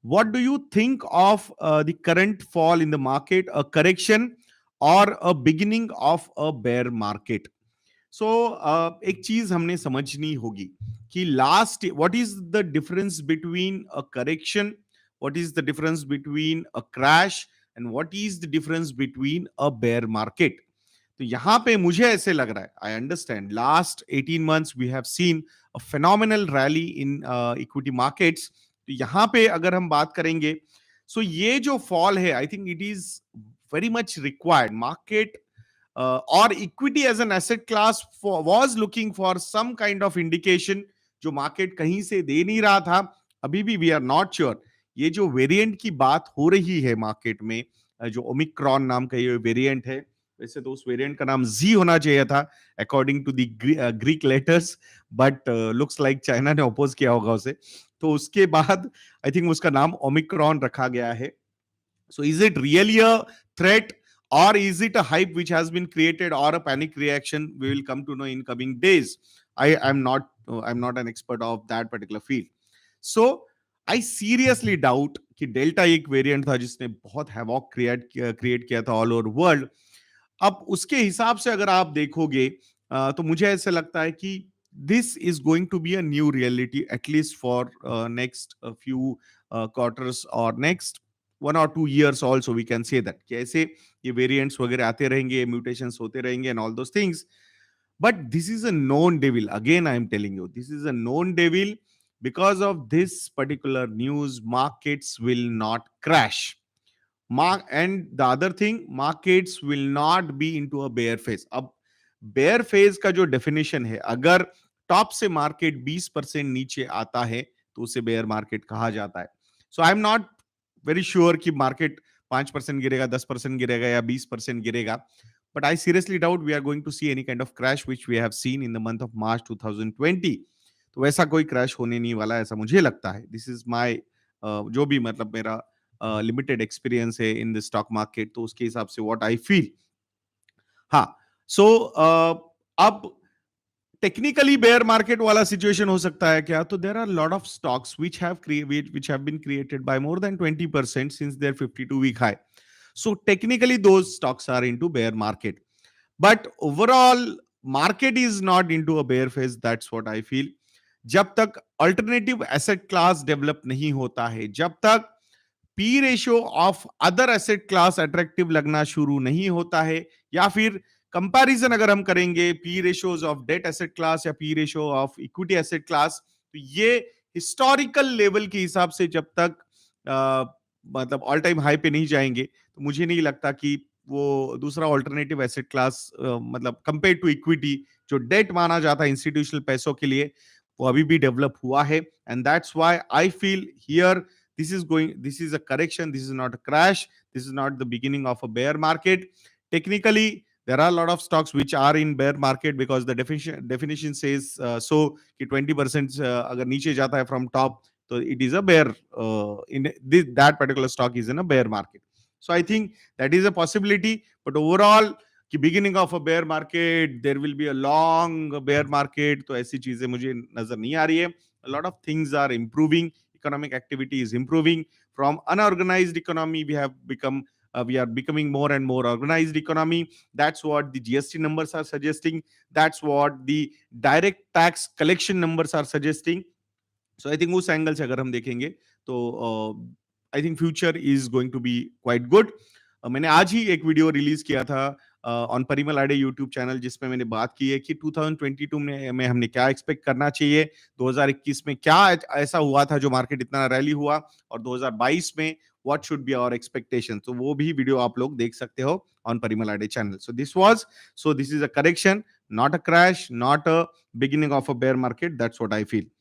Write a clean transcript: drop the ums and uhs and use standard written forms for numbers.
What do you think of the current fall in the market, a correction or a beginning of a bear market? सो एक चीज हमने समझनी होगी कि last what is the difference between a correction, what is the difference between a crash and what is the difference between a bear market. तो यहां पे मुझे ऐसे लग रहा है, I understand last 18 months we have seen a phenomenal rally in equity markets. तो यहां पे अगर हम बात करेंगे, सो ये जो फॉल है I think it is very much required. Market or equity as an asset class was looking for some kind of indication जो मार्केट कहीं से दे नहीं रहा था. अभी भी वी आर नॉट श्योर. ये जो वेरिएंट की बात हो रही है मार्केट में, जो ओमिक्रॉन नाम का ये वेरिएंट है, वैसे तो उस वेरिएंट का नाम जी होना चाहिए था according to the Greek letters, but looks like China ने अपोज किया होगा उसे. तो उसके बाद आई थिंक उसका नाम ओमिक्रॉन रखा गया है. So is it really a threat, or is it a hype which has been created, or a panic reaction? We will come to know in coming days. I'm not an expert of that particular field. So I seriously doubt कि delta एक variant था जिसने बहुत havoc create किया था all over world. अब उसके हिसाब से अगर आप देखोगे, तो मुझे ऐसा लगता है कि this is going to be a new reality at least for next few quarters और next 1 or 2 years also we can say that कि ऐसे ये वेरिएंट्स वगैरह आते रहेंगे, म्यूटेशंस होते रहेंगे and all those things. But this is a known devil, again I am telling you, this is a known devil. Because of this particular news, markets will not crash. And the other thing, markets will not be into a bear phase. अब bear phase का जो definition है, अगर top से market 20% नीचे आता है तो उसे बेयर मार्केट कहा जाता है. So I am not very sure कि मार्केट 5% गिरेगा, 10% गिरेगा या 20% गिरेगा. But I seriously doubt we are going to see any kind of crash which we have seen in the month of March 2020. तो वैसा कोई क्रैश होने नहीं वाला, ऐसा मुझे लगता है. दिस इज माई जो भी मतलब मेरा लिमिटेड एक्सपीरियंस है इन द स्टॉक मार्केट, तो उसके हिसाब से व्हाट आई फील. हाँ. सो अब टेक्निकली बेयर मार्केट वाला सिचुएशन हो सकता है क्या? तो there are lot of stocks which have been created by more than 20% since their 52-week high. So technically those stocks are into bear market. But overall market is not into a bear phase. That's what I feel. जब तक alternative asset class develop नहीं होता है, जब तक P ratio of other asset class attractive लगना शुरू नहीं होता है, या फिर कंपैरिजन अगर हम करेंगे P ratios of debt asset class या P ratio of equity asset class, तो ये हिस्टोरिकल लेवल के हिसाब से जब तक मतलब ऑल टाइम हाई पे नहीं जाएंगे, तो मुझे नहीं लगता कि वो दूसरा ऑल्टरनेटिव एसेट क्लास मतलब कंपेयर टू इक्विटी जो डेट माना जाता है इंस्टीट्यूशनल पैसों के लिए, वो अभी भी डेवलप हुआ है. And that's why I feel here this is a correction, this is not a crash, this is not the beginning of a bear market. Technically there are a lot of stocks which are in bear market because the definition says so कि 20% अगर नीचे जाता है from top, so it is a bear, that particular stock is in a bear market. So I think that is a possibility, but overall कि beginning of a bear market there will be a long bear market, तो ऐसी चीजें मुझे नजर नहीं आ रही है. A lot of things are improving, economic activity is improving. From unorganized economy we are becoming more and more organized economy. That's what the GST numbers are suggesting, that's what the direct tax collection numbers are suggesting. So I think उस angle से अगर हम देखेंगे तो I think future is going to be quite good. मैंने आज ही एक video release किया था on Parimal Ade YouTube channel, जिसमें मैंने बात की है कि 2022 में हमने क्या एक्सपेक्ट करना चाहिए, 2021 में क्या ऐसा हुआ था जो मार्केट इतना रैली हुआ, और 2022 में what should be our expectation. तो वो भी वीडियो आप लोग देख सकते हो on Parimal Ade channel. So this is a correction, not a crash, not a beginning of a bear market. That's what I feel.